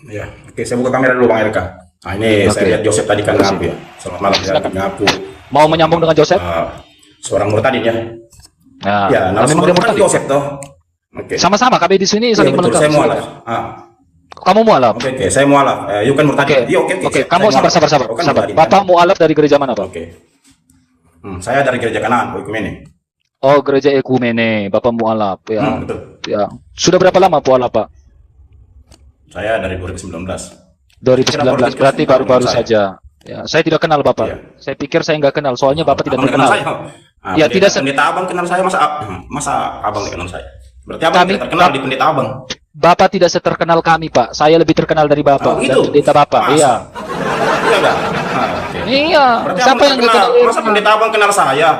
Ya, oke, saya buka kamera dulu Bang Erka. Nah, ini saya lihat Joseph tadi kan ngaku ya. Selamat malam ya, ngaku. Mau menyambung dengan Joseph? Seorang murtadin ya. Nah, Ya, memang dia kan murtadin. Joseph toh. Oke. Sama-sama kami di sini Iya, saling betul, melengkapi. saya mualaf. Kamu mualaf? Oke, saya mualaf. You kan murtadin. Oke. Iya, oke. Oke, kamu sabar. Oh, kan Sabar. murtadin, Bapak kan? mualaf dari gereja mana, Pak? Oke. Saya dari gereja Kanaan, Oikumene. Oh, gereja Ekumene, Bapak mualaf ya. Betul. Ya. Sudah berapa lama mualaf, Pak? Saya dari 2019. 2019, berarti baru-baru saja. Ya, saya tidak kenal Bapak. Iya. Saya pikir saya nggak kenal, soalnya Bapak tidak Abang kenal terkenal. saya. Ya, tidak pendeta abang kenal saya, masa abang kenal saya? Berarti abang tidak terkenal di pendeta abang. Bapak tidak seterkenal kami, Pak. Saya lebih terkenal dari Bapak. Dan Gitu. pendeta Bapak. Masa? Iya. Iya enggak? Oke. Iya. Berarti Siapa abang yang tidak nggak kenal? kenal? Masa pendeta abang kenal saya?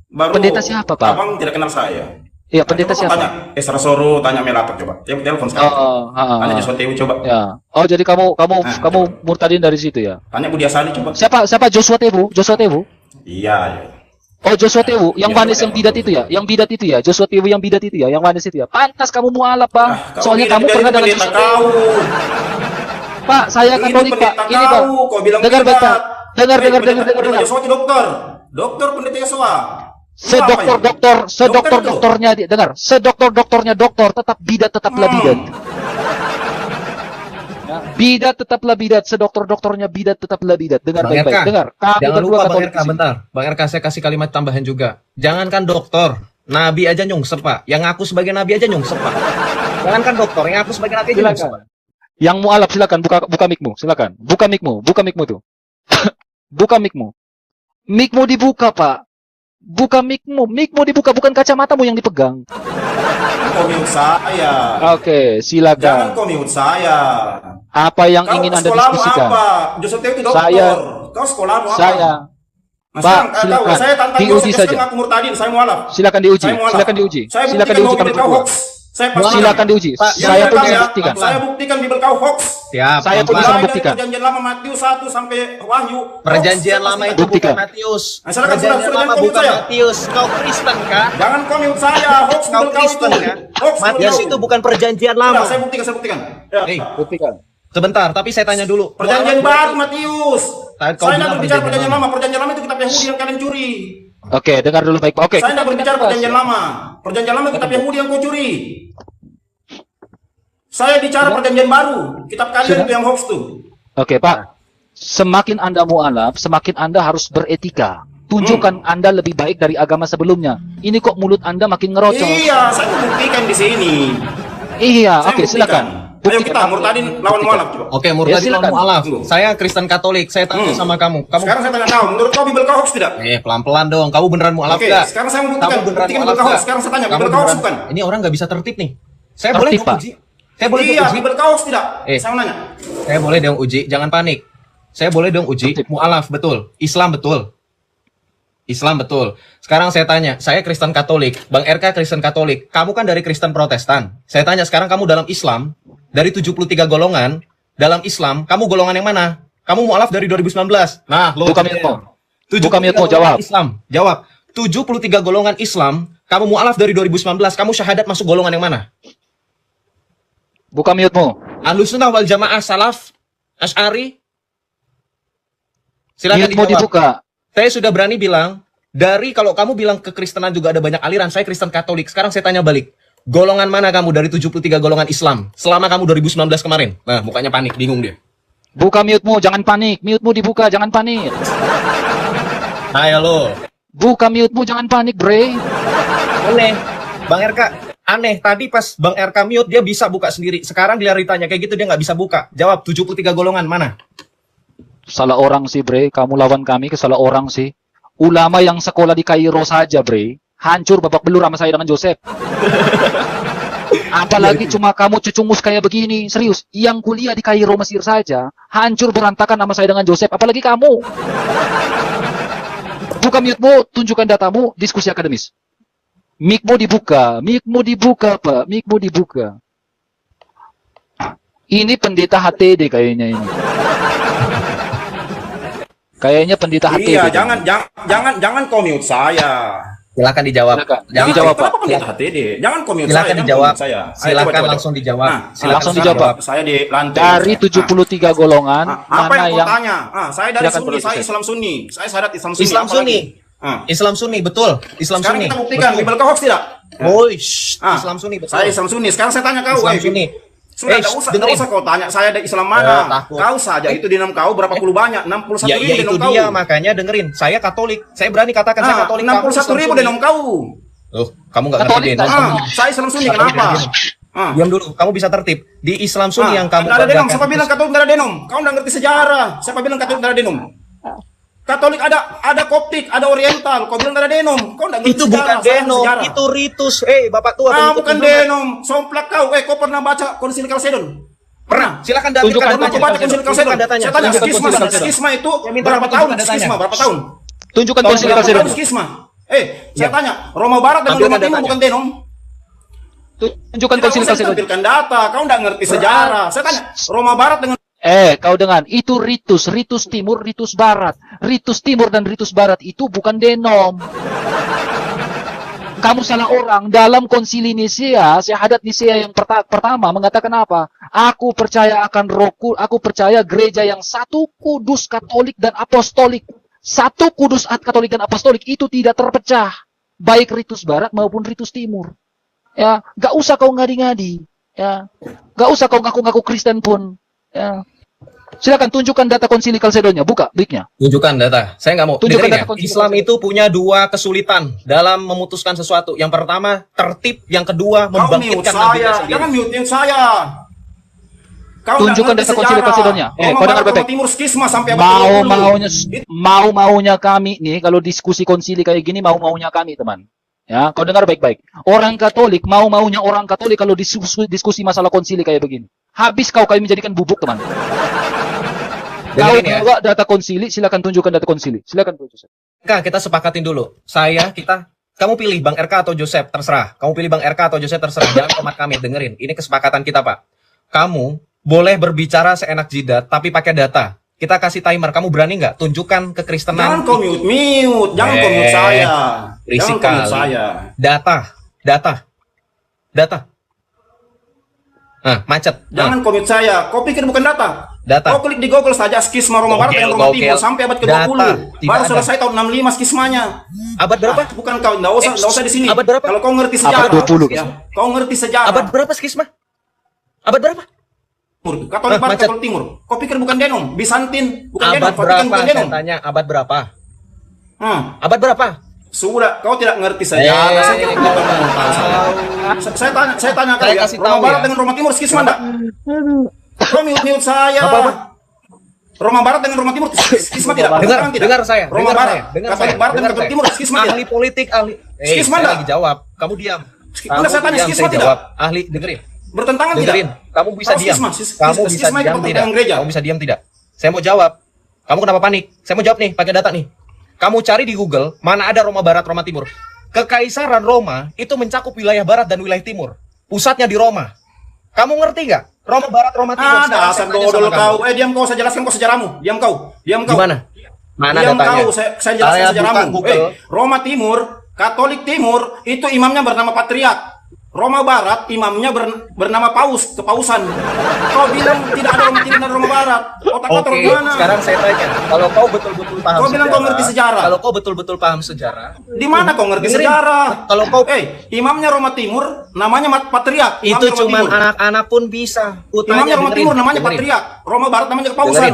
Baru Pendeta siapa, Pak? Abang tidak kenal saya. Iya, pendeta Coba siapa? Tanya Esra Soro, tanya Melapak coba. Telepon sekarang. Tanya Joshua Tewu coba. Ya. Oh, jadi kamu murtadin dari situ ya? Tanya Budi Asali coba. Siapa Joshua Tewu? Joshua Tewu? Iya, iya. Oh, Joshua Tewu, yang Iya, manis yang Tewu. bidat itu ya? Yang bidat itu ya? Joshua Tewu yang bidat itu ya? Yang manis itu ya? Pantas kamu mualaf, Pak. Soalnya kamu pernah dengan pendeta Joshua Tewu. kau. Pak, saya Itu Katolik, Pak. pendeta Ini, Pak. kau. Kau bilang Dengar, bidat. Pak. Dengar. Pendeta Yosua itu dokter. Dokter pendeta Yosua. Sedokter-doktornya dia, dengar. Sedokter-doktornya dokter, tetap bidat tetaplah bidat. Ya, bidat tetaplah bidat, sedokter-doktornya bidat tetaplah bidat. Dengar Bang baik-baik, RK, dengar. Kami jangan berdua lupa Bang Katolik RK, di sini. bentar. Bang RK, saya kasih kalimat tambahan juga. Jangankan dokter, nabi aja nyungsep, Pak. Yang ngaku sebagai nabi aja nyungsep, Pak. Jangankan dokter, yang ngaku sebagai nabi aja nyungsep, Pak. Yang mualaf silakan buka mikmu, silakan. Buka mikmu tuh. Buka mikmu. Mikmu dibuka, Pak. Buka mikmu dibuka, bukan kacamatamu yang dipegang. Kau mute saya. Oke, Jangan silakan. kau mute saya. Apa yang Kau ingin Anda sekolahmu diskusikan? apa? Joshua Tewu itu dokter. Kau sekolahmu apa? Saya, Nah, Pak, sekarang, silakan. saya tantang Diuji Joseph, saja. Aku murtadin, saya mualaf. silakan diuji. Saya mualaf. Silakan diuji. Saya Silakan buktikan diuji bahwa kami Bibel kau berdua. hoax. Saya pasti Silakan diuji. Pak, Saya pun bisa ya, buktikan. Saya buktikan Bibel kau hoax. Siap, Saya pun Bang. bisa Mulai dari membuktikan. Perjanjian Lama Matius 1 sampai Wahyu. Perjanjian lama itu Buktikan. bukan Matius. Nah, silakan, Perjanjian sudah, lama jangan bukan saya. Matius. Kau Kristen, kan? Jangan kau mute saya, hoax Kau Bibel kau itu. Kristen, kan? Hoax Bibel Matius kau. itu bukan perjanjian Sudah, lama. saya buktikan. Ya. Buktikan. Sebentar, tapi saya tanya dulu. Perjanjian baru Matius. Tadi kau Saya bilang tidak berbicara perjanjian perjanjian lama. lama. Perjanjian lama itu kitab Yahudi yang kalian curi. Oke, dengar dulu baik. Oke. Saya tidak berbicara perjanjian lama. Perjanjian lama kitab Yahudi yang kau curi. Saya bicara perjanjian baru. Kitab kalian itu yang hoax tuh. Oke, Pak. Semakin Anda mualaf, semakin Anda harus beretika. Tunjukkan Anda lebih baik dari agama sebelumnya. Ini kok mulut Anda makin ngerocos. Iya, saya membuktikan di sini. Iya, Saya oke, buktikan. silakan. Ayo kita murtadin lawan mualaf coba. Oke, Ya, murtadin silakan. mualaf. Tunggu. Saya Kristen Katolik. Saya tanya sama kamu. Kamu Sekarang saya tanya kau, menurut kau Bibel kau hoax tidak? pelan-pelan dong. Kamu beneran mualaf Oke, nggak? sekarang saya membuktikan. Kamu beneran Buktikan mualaf Bibel kau hoax. nggak? Sekarang saya tanya, Kamu Bibel kau hoax beneran- bukan? Ini orang nggak bisa tertib nih. Saya Tertib, boleh dong Pak. uji. Saya boleh dong Iya, uji. Bibel kau hoax tidak? Saya mau nanya. Saya boleh dong uji. Jangan panik. Saya boleh dong uji. Tertib. Mualaf betul. Islam betul. Islam betul. Sekarang saya tanya, saya Kristen Katolik, Bang RK Kristen Katolik, kamu kan dari Kristen Protestan. Saya tanya sekarang kamu dalam Islam, dari 73 golongan, dalam Islam, kamu golongan yang mana? Kamu mualaf dari 2019. Nah, lo Buka mute-mu. 73 Buka mute-mu, golongan jawab. Islam. Jawab. 73 golongan Islam, kamu mualaf dari 2019, kamu syahadat masuk golongan yang mana? Buka mute-mu. Ahlussunnah wal Jamaah, Salaf, Asy'ari? Silakan Mute-mu dijawab. dibuka. Saya sudah berani bilang, dari kalau kamu bilang kekristenan juga ada banyak aliran, saya Kristen Katolik. Sekarang saya tanya balik, golongan mana kamu dari 73 golongan Islam selama kamu 2019 kemarin? Nah, mukanya panik, bingung dia. Buka mute-mu, jangan panik. Mute-mu dibuka, jangan panik. Nah, ya lo. Buka mute-mu, jangan panik, bre. Aneh. Bang RK, aneh. Tadi pas Bang RK mute, dia bisa buka sendiri. Sekarang dia ditanya kayak gitu, dia nggak bisa buka. Jawab, 73 golongan mana? Salah orang sih, bre. Kamu lawan kami, salah orang sih. Ulama yang sekolah di Kairo saja, bre. Hancur babak belur sama saya dengan Joseph. Apalagi cuma kamu cucungus kayak begini. Serius, yang kuliah di Kairo Mesir saja hancur berantakan sama saya dengan Joseph. Apalagi kamu. Buka mute-mu, tunjukkan datamu, diskusi akademis. Mic-mu dibuka, Pak. Mic-mu dibuka. Ini pendeta HTD kayaknya ini. Kayaknya pendeta HTD. Iya, jangan kau mute saya. Silakan dijawab. Silakan. Jangan Dijawab, Pak. Kenapa pendeta HTD? Jangan komen Silakan saya, jangan dijawab. komen saya. Ayo, Silakan coba. langsung dijawab. Nah, Silakan langsung dijawab. Saya di lantai. Dari Nah. 73 golongan, Apa mana yang kau yang tanya? Saya dari Silakan, Sunni, Bro, saya Joseph. Islam Sunni. Saya syarat Islam Sunni. Islam apa Sunni. lagi? Islam Sunni, betul. Islam Sekarang Sunni. kita buktikan, Betul. Bible hoax tidak? Woi, Islam Sunni, betul. Saya Islam Sunni. Sekarang saya tanya kau, Islam weh. Sunni. Sudah, Eh, tidak dengerin. usah kau tanya saya dari Islam mana. takut. Kau saja itu di nom kau berapa puluh banyak? 61 Ya, ribu ya di itu nom kau. dia, makanya dengerin. Saya Katolik. Saya berani katakan saya Katolik. 61 ribu di nom kau. Loh, kamu nggak ngerti Katolik, denom. Saya Islam Sunni, Katolik, kenapa? diam. Diam dulu, kamu bisa tertib. Di Islam Sunni yang kamu nggak ada denom. Siapa banggakan. bilang Katolik nggak ada denom? Kau nggak ngerti sejarah. Siapa bilang Katolik nggak ada denom? Katolik ada Koptik, ada Oriental. Kau bilang nggak ada denom? Kau nggak ngerti Itu bukan sejarah. Saya denom, sejarah. itu ritus. Bapak tua. Ah, pengikut bukan Muhammad. denom. Somplak kau. Kau pernah baca Konsili Kalsedon? Pernah. Silakan datangkan Tunjukkan, Pernah kau datanya. baca Konsili Kalsedon? Tunjukkan datanya. Saya tanya, Tunjukkan skisma, Konsili Kalsedon. skisma itu Saya minta berapa tunjukkan tahun? datanya. Skisma berapa tahun? tunjukkan Tolong Konsili berapa Kalsedon. Tahun skisma. Saya Ya. tanya, Roma Barat dengan Tampilkan Roma Timur datanya. bukan denom? Tunjukkan Tidak Konsili usah Kalsedon. tampilkan data. Kau nggak ngerti sejarah. Saya tanya, Roma Barat dengan Kau dengar, itu ritus timur, ritus barat. Ritus timur dan ritus barat itu bukan denom. Kamu salah orang. Dalam konsili Nisea, syahadat Nisea yang pertama mengatakan apa? Aku percaya akan aku percaya gereja yang satu, kudus, katolik, dan apostolik. Satu kudus, katolik, dan apostolik itu tidak terpecah. Baik ritus barat maupun ritus timur. Ya, gak usah kau ngadi-ngadi. Ya, gak usah kau ngaku-ngaku Kristen pun. Ya. Silakan tunjukkan data konsili Kalsedonnya, buka bliknya. Tunjukkan data. Saya nggak mau. Tunjukkan Dengerin data ya. konsili Islam Kalsedon. itu punya dua kesulitan dalam memutuskan sesuatu. Yang pertama, tertib. Yang kedua, kau mute membangkitkan saya. nabinya sendiri. Jangan mute saya. Kau Tunjukkan nggak ngerti data konsili sejarah. Kalsedonnya. Roma Kau dengar Barat, Roma baik-baik. Timur skisma sampai abad ke-20. Mau-maunya kami nih, kalau diskusi konsili kayak gini, mau-maunya kami, teman. Ya, kau dengar baik-baik. Orang Katolik, mau-maunya orang Katolik kalau diskusi masalah konsili kayak begini. Habis kami menjadikan bubuk, teman. Kau Dengerin ya. juga data konsili, silakan tunjukkan data konsili. Silakan, Bro Joseph. Kak, kita sepakatin dulu. Kamu pilih Bang RK atau Joseph, terserah. Kamu pilih Bang RK atau Joseph, terserah. Jangan komat kami, dengerin. Ini kesepakatan kita, Pak. Kamu boleh berbicara seenak jidat, tapi pakai data. Kita kasih timer. Kamu berani nggak? Tunjukkan kekristenan. Jangan kau mute. Jangan kau mute saya. berisik Jangan kau mute kali. saya. Data. Nah, macet. Jangan kau mute saya. Kau pikir bukan data? Data. Kau klik di Google saja skisma Roma Barat dan Roma Timur sampai abad ke-20. Data. Tidak Baru ada. selesai tahun 65 skismanya. Abad berapa? Bukan kau, enggak usah di sini. Abad berapa? Kalau kau ngerti sejarah. Abad 20. Ya, kau ngerti sejarah. Abad berapa skisma? Abad berapa? Timur. Katolik Barat, macet. Katolik Timur. Kau pikir bukan denom? Bizantin bukan denom. Abad Kau pikir berapa? bukan Saya denom. tanya, abad berapa? Abad berapa? Sudah, kau tidak ngerti sejarah. Saya kira kau tahu. Saya tanya kau Saya ya. kasih Roma tahu Barat ya. dengan Roma Timur skisma enggak? Kau mute saya. Apa? Roma Barat dengan Roma Timur skisma tidak? Dengar, Sekarang tidak? dengar saya. Roma Dengar Barat, saya. Dengar Katolik saya. Barat dan Dengar Katolik saya. Timur skisma Ahli tidak? politik, ahli. Skisma Saya enggak? lagi jawab. Kamu diam. Udah saya tanya diam, skisma saya tidak? jawab. Ahli, dengerin. Bertentangan tidak? Dengerin. Kamu bisa Kalau diam. skisma Kamu bisa skisma itu diam tidak? pertentangan gereja. Kamu bisa diam tidak? Saya mau jawab. Kamu kenapa panik? Saya mau jawab nih, pakai data nih. Kamu cari di Google, mana ada Roma Barat, Roma Timur. Kekaisaran Roma itu mencakup wilayah barat dan wilayah timur. Pusatnya di Roma. Kamu ngerti nggak? Roma Barat, Roma Timur. Sekarang Ada saya asal tanya dulu sama kamu. kau. Diam kau, saya jelaskan kau sejarahmu. Diam kau. Gimana? Mana Diam datanya? kau, saya jelaskan Saya sejarahmu. buka Google. Roma Timur, Katolik Timur, itu imamnya bernama Patriark. Roma Barat, imamnya bernama Paus, kepausan. Kau bilang tidak ada Roma Timur dan Roma Barat. Otak kau Oke, taruh di mana? sekarang saya tanya. Kalau kau betul-betul paham Kau bilang kau ngerti sejarah. Kalau kau betul-betul paham sejarah, Di mana kau ngerti Dengerin. sejarah? Kalau kau- imamnya Roma Timur, namanya Patriark. itu Imamnya Roma cuman Timur. anak-anak pun bisa. Ku tanya, Imamnya Roma dengerin, Timur namanya dengerin. Patriark. Roma Barat namanya kepausan.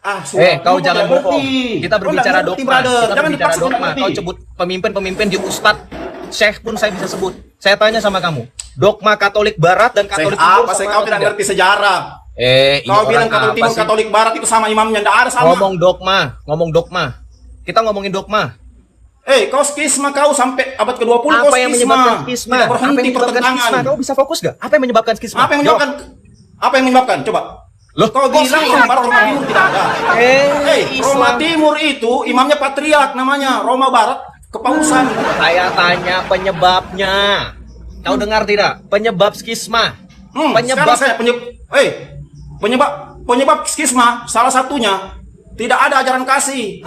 Kau kau jangan tidak bohong. ngerti. Kita Kau berbicara tidak ngerti, dogma. brother. Kita Jangan berbicara dipaksa tidak dogma. ngerti. Kau sebut pemimpin-pemimpin di Ustadz, Syekh pun saya bisa sebut. Saya tanya sama kamu, dogma Katolik Barat dan Katolik Timur Apa saya sama kau atau tidak tidak? ngerti sejarah? Ini Kau bilang orang Katolik apa Timur, sih? Katolik Barat itu sama imamnya, tidak ada sama. Ngomong dogma. Kita ngomongin dogma. Kau skisma kau sampai abad ke-20 kau Apa yang menyebabkan skisma? Tidak Apa yang berhenti menyebabkan pertentangan. skisma? Kau bisa fokus gak? Apa yang menyebabkan skisma? Apa yang menyebabkan? Apa yang menyebabkan? Coba. Loh, Kau bilang Roma Barat, Roma Timur tidak ada. Roma Islam. Timur itu imamnya Patriark namanya. Roma Barat kepausan. Saya tanya penyebabnya. Kau dengar tidak? Penyebab skisma. Sekarang Penyebab saya penyebab skisma salah satunya Tidak ada ajaran kasih.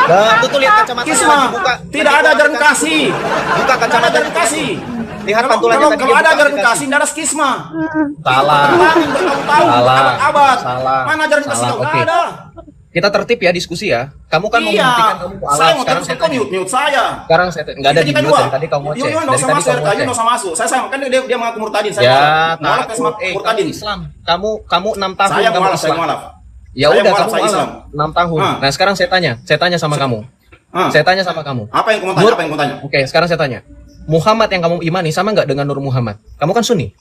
Nah, tuh lihat kacamata Kisma. buka. Tidak ada ajaran kasih. Buka Tidak ada kacamata ajaran kasih. Lihat Kalau pantulannya tadi. kalau dia ada buka ajaran aplikasi. kasih, tidak ada skisma. Salah. Bertahun bertahun, Salah. abad-abad. Salah. Mana ajaran kasih? Salah. Tidak Oke. ada. Kita tertib ya diskusi ya. Kamu kan mau Iya. membuktikan kamu Saya mualaf. mau Sekarang terus saya kok tanya. mute saya. Sekarang saya nggak ada di Kita mute dua. dari tadi kamu Yuk, cek. nggak Dari usah tadi masuk, kamu RK, cek. nggak usah masuk. Saya kan dia mengaku murtadin. Saya Ya, mualaf takut. sama murtadin. Kamu Islam. Kamu 6 tahun Saya kamu mualaf, saya Islam. mualaf. Ya Saya udah mualaf, kamu saya Islam. Islam. 6 tahun. Ah. Nah, sekarang saya tanya sama kamu. Ah. Saya tanya sama kamu. Apa yang kamu tanya? Apa yang kamu tanya? Oke, sekarang saya tanya. Muhammad yang kamu imani sama nggak dengan Nur Muhammad? Kamu kan Sunni.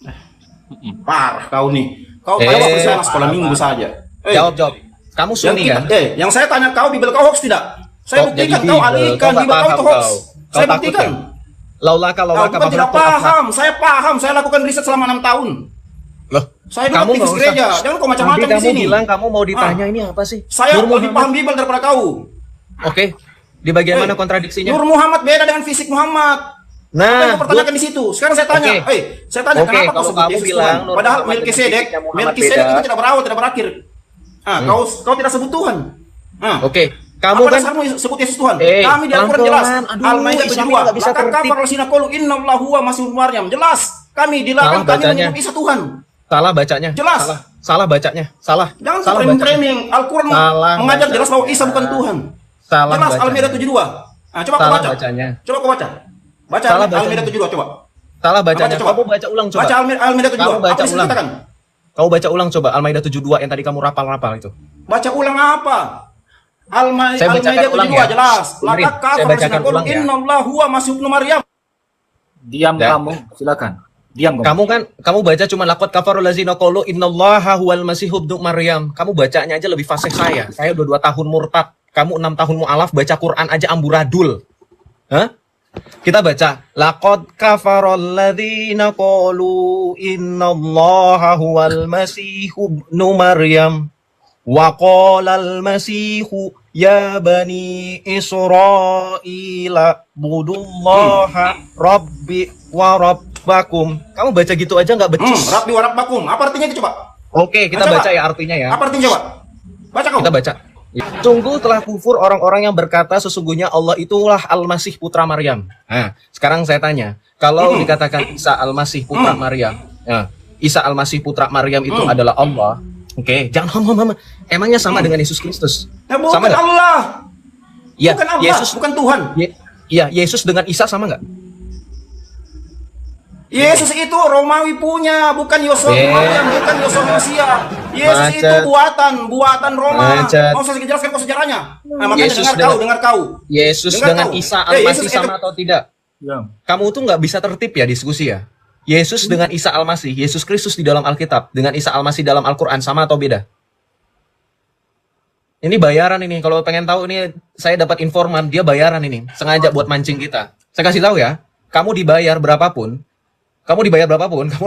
Parah kau nih. Kau Eh, tahu saya anak sekolah parah, minggu saja. Jawab. Kamu Sunni kan? Yang saya tanya kau Bibel kau hoax tidak? Saya Kok jadi buktikan kau Bibel? alihkan Kau nggak Bibel kau paham itu hoax. kau. Kau Saya takut buktikan. ya? Laulaka Kau bukan tidak kafartul afham. paham. Saya paham. Saya lakukan riset selama 6 tahun. Loh, Saya dulu kamu aktivis nggak usah. gereja. Jangan kau macam-macam Tadi di kamu sini. bilang kamu mau ditanya ini apa sih? Saya Nur lebih Muhammad. paham Bibel daripada kau. Oke. Di bagian mana Eh, kontradiksinya? Nur Muhammad beda dengan fisik Muhammad. Apa yang Nah, kau pertanyakan di situ? Sekarang saya tanya. Oke. Saya tanya Oke, kenapa kau kalau sebut kamu Yesus bilang Tuhan? Nur Padahal Muhammad dengan Melkisedek fisiknya Muhammad Melkisedek beda. itu tidak berawal, tidak berakhir. Kau tidak sebut Tuhan. Oke. Kamu Apa kan dasarmu sebut Yesus Tuhan? Eh, Kami di Al-Quran jelas. pelan-pelan. Aduh, Al-Maidah Islam 72. nggak bisa Maka tertib. kafar lasina qulu innallahu huwa masihul Maryam. Jelas. Kami dilarang Salah kami bacanya. menyebut Isa Tuhan. salah bacanya. Jelas. Salah bacanya. Salah. Jangan salah framing. Al-Quran Salah mengajar bacanya. jelas bahwa Isa bukan Tuhan. Salah Jelas bacanya. Al-Maidah 72. Coba kau Salah baca. bacanya. Coba kau baca. Baca Salah bacanya. Al-Maidah 72 coba. Salah bacanya. Coba. Kamu baca ulang coba. Baca Al-Maidah 72. Kamu baca Apa yang ulang. dikatakan? Kamu baca ulang coba Al-Maidah 72 yang tadi kamu rapal-rapal itu. Baca ulang apa? Saya bacakan Al-Maidah ulang 72 ya. jelas. Dengerin, Laka saya kafar bacakan lasina qulu ulang ya. innallahu huwa masihul Maryam. Diam Ya. kamu, silakan. Diam kamu. Kamu baca cuma laqad kafarul ladzina qalu innallaha huwal masihub ibnu Maryam. Kamu bacanya aja lebih fasih saya. Saya udah 2 tahun murtad. Kamu 6 tahun mualaf baca Quran aja amburadul. Hah? Kita baca laqad kafarul ladzina qalu innallaha huwal masihub ibnu Maryam. Wa qalal masihu ya bani Israila budullaha rabbi wa rabbakum. Kamu baca gitu aja nggak becus. Rabbi wa rabbakum. Apa artinya itu coba? Oke, kita Coba. baca ya artinya ya. Apa artinya coba? Baca kau. Kita baca. Sungguh telah kufur orang-orang yang berkata sesungguhnya Allah itulah Al-Masih putra Maryam. Nah, sekarang saya tanya, kalau dikatakan Isa Al-Masih putra Maryam, ya, Isa Al-Masih putra Maryam itu adalah Allah. Oke, jangan ngomong. Emangnya sama dengan Yesus Kristus? Ya, bukan Sama nggak? Allah. Ya, Bukan Allah, Yesus bukan Tuhan. Iya, Yesus dengan Isa sama nggak? Yesus itu Romawi punya, bukan Yosef Eh. Maryam, bukan Yosef Manusia. Yesus Macet. itu buatan Roma. Macet. Mau saya jelaskan kau sejarahnya. Nah, makanya Yesus dengar kau. Yesus Dengar dengan kau. Isa Yesus Al-Masih itu- sama atau tidak? Diam. Kamu tuh nggak bisa tertib ya diskusi ya. Yesus dengan Isa Al-Masih, Yesus Kristus di dalam Alkitab, dengan Isa Al-Masih dalam Al-Quran sama atau beda? Ini bayaran ini. Kalau pengen tahu ini, saya dapat informan, dia bayaran ini. Sengaja buat mancing kita. Saya kasih tahu ya, kamu dibayar berapapun, kamu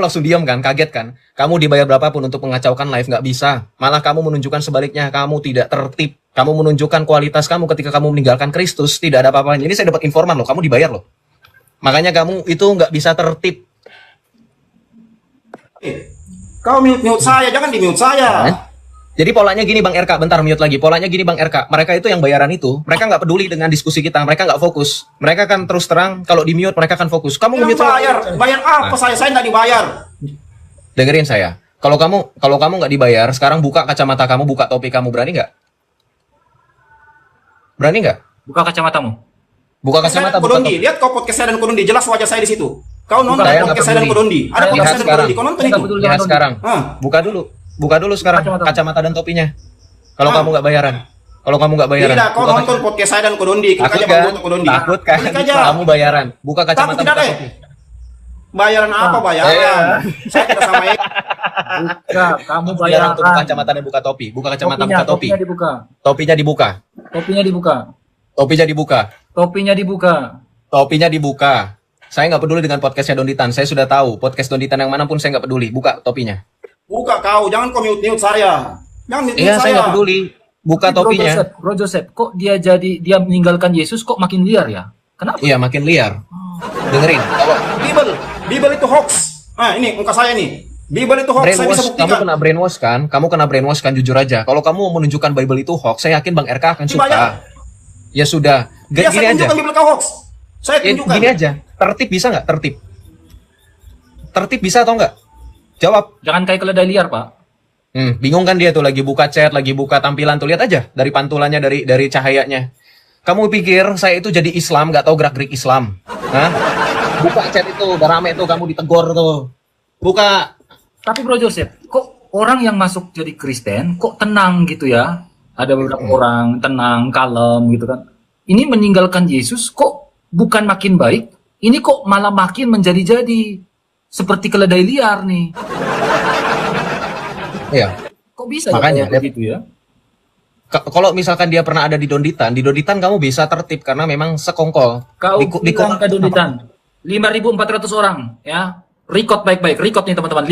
langsung diam kan, kaget kan? Kamu dibayar berapapun untuk mengacaukan live, nggak bisa. Malah kamu menunjukkan sebaliknya, kamu tidak tertib. Kamu menunjukkan kualitas kamu ketika kamu meninggalkan Kristus, tidak ada apa-apanya. Ini saya dapat informan loh, kamu dibayar loh. Makanya kamu itu nggak bisa tertib. Kau mute saya, jangan di mute saya. Jadi polanya gini Bang RK, bentar mute lagi. Polanya gini Bang RK, mereka itu yang bayaran itu, mereka nggak peduli dengan diskusi kita, mereka nggak fokus. Mereka kan terus terang, kalau di mute mereka kan fokus. Kamu Yang mute bayar apa saya? Saya nggak dibayar. Dengerin saya. Kalau kamu nggak dibayar, sekarang buka kacamata kamu, buka topi kamu, berani nggak? Berani nggak? Buka kacamatamu. Buka kacamata, buka Kodondi, topi. lihat kau podcast saya dan Kodondi, jelas wajah saya di situ. Kau nonton Saya nggak podcast saya dan peduli. Kodondi. Ada Saya podcast lihat saya dan sekarang. Kodondi. Kau nonton Saya itu. nggak peduli. Lihat sekarang. Hah? Buka dulu sekarang kacamata dan topinya. Kalau kamu nggak bayaran. Kalau kamu nggak bayaran. Tidak, kau buka nonton podcast saya dan Kodondi. Klik Takut aja kan? Bang Kodondi. Takut kan? Klik aja. Kamu bayaran. Buka kacamata, Takut tidak buka deh. topi. Bayaran apa bayaran? Iya. Saya tidak sama ya. Buka, kamu Dilarang bayaran. untuk buka kacamata dan buka topi. Buka kacamata, buka topi. Topinya dibuka. Topinya dibuka. Topinya dibuka. Topinya dibuka. Topinya dibuka. Topinya dibuka. Saya nggak peduli dengan podcastnya Donditan. Saya sudah tahu podcast Donditan yang manapun saya nggak peduli. Buka topinya. Buka kau, jangan kau mute saya. Jangan mute Iya, saya saya. nggak peduli. Buka Bro topinya. Joseph, Bro Joseph, kok dia meninggalkan Yesus kok makin liar ya? Kenapa? Iya, makin liar. Dengerin. Kalau Bible itu hoax. Nah, ini muka saya nih. Bible itu hoax, saya bisa Brainwash, kamu buktikan. kena brainwash kan? Kamu kena brainwash kan, jujur aja. Kalau kamu mau menunjukkan Bible itu hoax, saya yakin Bang RK akan suka. Dibayar. Ya sudah, Ya, gini saya aja. tunjukkan Bible hoax. Saya Ya, tunjukkan. gini aja. Tertib bisa nggak? Tertib. Tertib bisa atau nggak? Jawab. Jangan kayak keledai liar, Pak. Bingung kan dia tuh lagi buka chat, lagi buka tampilan tuh, lihat aja dari pantulannya, dari cahayanya. Kamu pikir saya itu jadi Islam nggak tahu gerak-gerik Islam? Hah? Buka chat itu, udah rame tuh, kamu ditegor tuh. Buka. Tapi Bro Joseph, kok orang yang masuk jadi Kristen kok tenang gitu ya? Ada beberapa orang tenang, kalem gitu kan. Ini meninggalkan Yesus kok bukan makin baik, ini kok malah makin menjadi-jadi. Seperti keledai liar nih. Iya. Kok bisa Makanya, ya begitu ya? Kalau misalkan dia pernah ada di Donditan kamu bisa tertib karena memang sekongkol. Kau Di bilang ke Donditan, 5.400 orang ya. Record baik-baik, record nih teman-teman,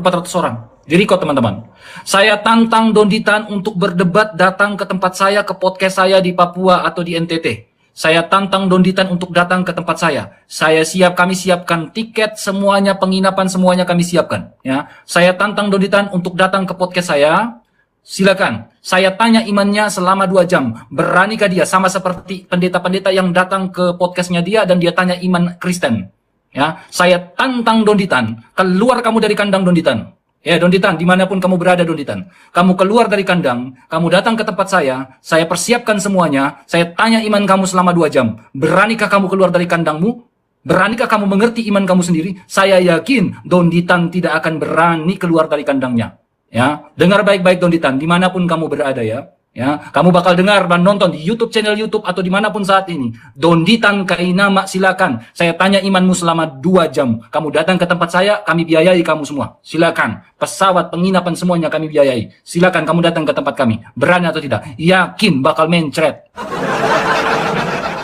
5.400 orang. Di-record teman-teman. Saya tantang Donditan untuk berdebat datang ke tempat saya, ke podcast saya di Papua atau di NTT. Saya tantang Donditan untuk datang ke tempat saya. Saya siap, kami siapkan tiket semuanya, penginapan semuanya kami siapkan. Ya, saya tantang Donditan untuk datang ke podcast saya. Silakan. Saya tanya imannya selama 2 jam. Beranikah dia sama seperti pendeta-pendeta yang datang ke podcastnya dia dan dia tanya iman Kristen? Ya, saya tantang Donditan. Keluar kamu dari kandang Donditan. Ya, Donditan, dimanapun kamu berada Donditan. Kamu keluar dari kandang, kamu datang ke tempat saya persiapkan semuanya, saya tanya iman kamu selama 2 jam. Beranikah kamu keluar dari kandangmu? Beranikah kamu mengerti iman kamu sendiri? Saya yakin Donditan tidak akan berani keluar dari kandangnya. Ya, dengar baik-baik Donditan, dimanapun kamu berada ya. Ya, kamu bakal dengar dan nonton di YouTube, channel YouTube atau dimanapun saat ini. Donditan Kainama, silakan. Saya tanya imanmu selama 2 jam. Kamu datang ke tempat saya, kami biayai kamu semua. Silakan. Pesawat, penginapan semuanya kami biayai. Silakan kamu datang ke tempat kami. Berani atau tidak? Yakin bakal mencret.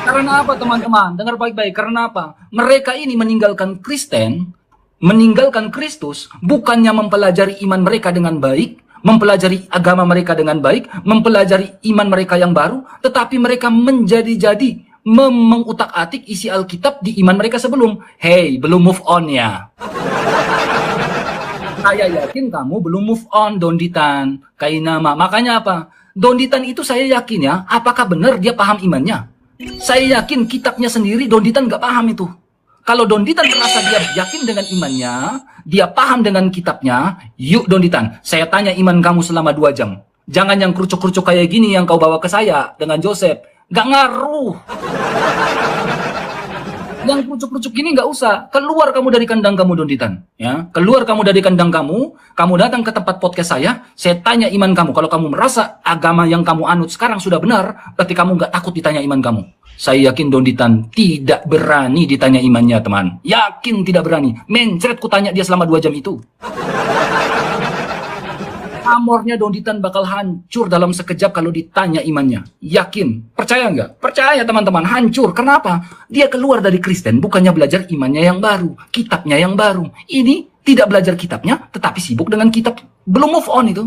Karena apa teman-teman? Dengar baik-baik. Karena apa? Mereka ini meninggalkan Kristen, meninggalkan Kristus, bukannya mempelajari iman mereka dengan baik, mempelajari agama mereka dengan baik, mempelajari iman mereka yang baru, tetapi mereka menjadi-jadi mengutak-atik isi Alkitab di iman mereka sebelum. Hey, belum move on ya. Saya yakin kamu belum move on, Donditan, Kainama. Makanya apa? Donditan itu saya yakin ya, apakah benar dia paham imannya? Saya yakin kitabnya sendiri Donditan nggak paham itu. Kalau Donditan merasa dia yakin dengan imannya, dia paham dengan kitabnya, yuk Donditan, saya tanya iman kamu selama 2 jam. Jangan yang kerucuk-kerucuk kayak gini yang kau bawa ke saya dengan Joseph. Gak ngaruh. Yang kerucuk-kerucuk gini gak usah. Keluar kamu dari kandang kamu Donditan. Ya, keluar kamu dari kandang kamu datang ke tempat podcast saya tanya iman kamu. Kalau kamu merasa agama yang kamu anut sekarang sudah benar, berarti kamu gak takut ditanya iman kamu. Saya yakin Donditan tidak berani ditanya imannya, teman. Yakin tidak berani. Mencret ku tanya dia selama 2 jam itu. Amornya Donditan bakal hancur dalam sekejap kalau ditanya imannya. Yakin. Percaya nggak? Percaya teman-teman. Hancur. Kenapa? Dia keluar dari Kristen bukannya belajar imannya yang baru. Kitabnya yang baru. Ini tidak belajar kitabnya, tetapi sibuk dengan kitab. Belum move on itu.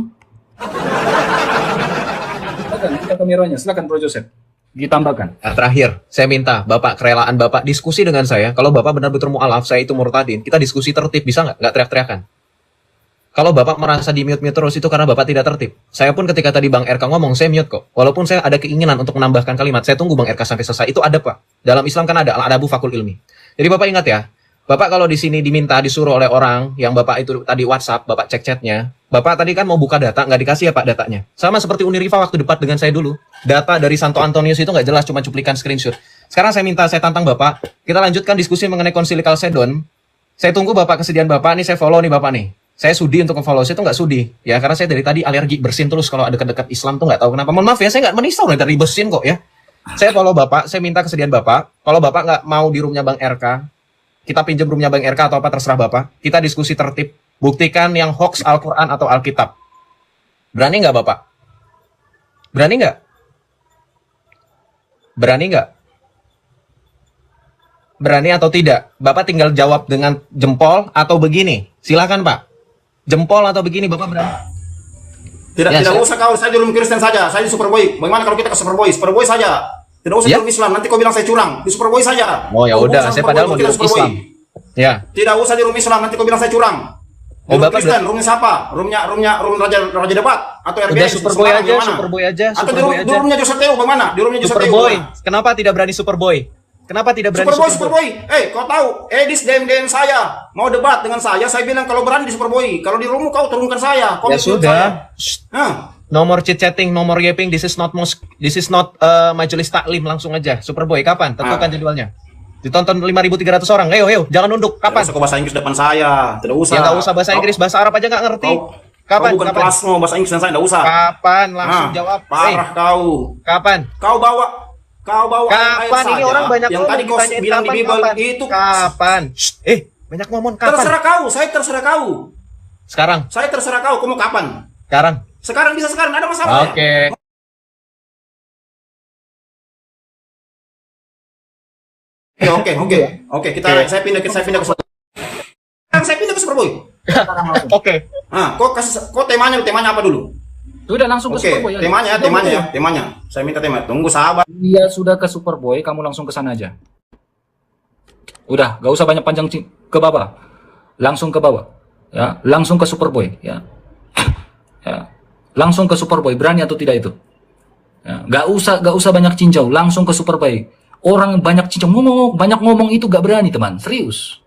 Silakan, kita kameranya. Silakan Bro Joseph. Ditambahkan. Nah, terakhir, saya minta Bapak, kerelaan Bapak diskusi dengan saya. Kalau Bapak benar-benar mu'alaf, saya itu murtadin. Kita diskusi tertib, bisa nggak? Nggak teriak-teriakan. Kalau Bapak merasa di mute-mute terus itu karena Bapak tidak tertib. Saya pun ketika tadi Bang RK ngomong, saya mute kok. Walaupun saya ada keinginan untuk menambahkan kalimat, saya tunggu Bang RK sampai selesai. Itu ada Pak. Dalam Islam kan ada al-adabu fakul ilmi. Jadi Bapak ingat ya, Bapak kalau di sini diminta, disuruh oleh orang yang Bapak itu tadi WhatsApp, Bapak cek chatnya. Bapak tadi kan mau buka data, nggak dikasih ya Pak datanya. Sama seperti Uniriva waktu debat dengan saya dulu. Data dari Santo Antonius itu nggak jelas, cuma cuplikan screenshot. Sekarang saya minta, saya tantang Bapak, kita lanjutkan diskusi mengenai konsili Chalcedon. Saya tunggu Bapak, kesediaan Bapak, nih saya follow nih Bapak nih. Saya sudi untuk follow, saya tuh nggak sudi. Ya, karena saya dari tadi alergi bersin terus kalau ada dekat-dekat Islam tuh nggak tahu kenapa. Mohon maaf ya, saya nggak menisau dari bersin kok ya. Saya follow Bapak, saya minta kesediaan Bapak. Kalau Bapak nggak mau di roomnya Bang RK, kita pinjam roomnya Bang RK atau apa terserah Bapak. Kita diskusi tertib, buktikan yang hoax Al-Quran atau Alkitab. Berani nggak Bapak? Berani nggak? Berani nggak? Berani atau tidak? Bapak tinggal jawab dengan jempol atau begini. Silakan Pak. Jempol atau begini Bapak berani? Tidak usah kau, saya di room Kristen saja, saya di Superboy. Bagaimana kalau kita ke Superboy? Superboy saja. Tidak usah di room Islam, nanti kau bilang saya curang. Di Superboy saja. Oh ya udah, saya padahal mau di room Islam. Ya. Tidak usah di room Islam, nanti kau bilang saya curang. Oh, Bapak Kristen, roomnya siapa? Room Raja Debat atau RBS? udah Superboy Semarang, aja, yang mana? Superboy aja, Atau Superboy di aja. roomnya Joseph Teo bagaimana? Di roomnya Joseph Teo Superboy. bagaimana? Kenapa tidak berani Superboy? Kenapa tidak berani Superboy. Kau tahu, Edis DM saya mau debat dengan saya bilang kalau berani di Superboy, kalau di roommu kau turunkan saya. Kau Ya bikin sudah. saya. Hah? No more chit chatting, no more yapping. This is not majelis taklim, langsung aja. Superboy kapan? Tentukan jadwalnya. Ditonton 5.300 orang. Ayo, jangan nunduk. Tidak Kapan? usah kau bahasa Inggris depan saya. Tidak usah. Ya nggak usah bahasa Inggris, bahasa Arab aja nggak ngerti. Kau bukan kelasmu bahasa Inggris dan saya tidak usah. Kapan? Langsung Ah, jawab. Parah kau. Kapan? Kau bawa ayat Kapan ini saja. orang banyak yang ngomong, tadi kau ditanyain bilang di kapan, Bible kapan? itu Kapan? Banyak ngomong kapan? terserah kau, saya terserah kau. Sekarang. Saya terserah kau mau kapan? Sekarang. Sekarang bisa sekarang, ada masalah ya? Oke. Oke, saya pindah ke Superboy. Sekarang saya pindah ke Superboy. Oke. Nah, kau temanya apa dulu? Sudah langsung ke Oke, Superboy aja. temanya. Saya minta tema. Tunggu sahabat. Dia sudah ke Superboy, kamu langsung ke sana aja. Udah, gak usah banyak panjang ke bawah. Langsung ke bawah. Ya, langsung ke Superboy, ya. Ya. Langsung ke Superboy, berani atau tidak itu? Ya, gak usah banyak cincau, langsung ke Superboy. Orang banyak cincau, banyak ngomong itu gak berani, teman. Serius.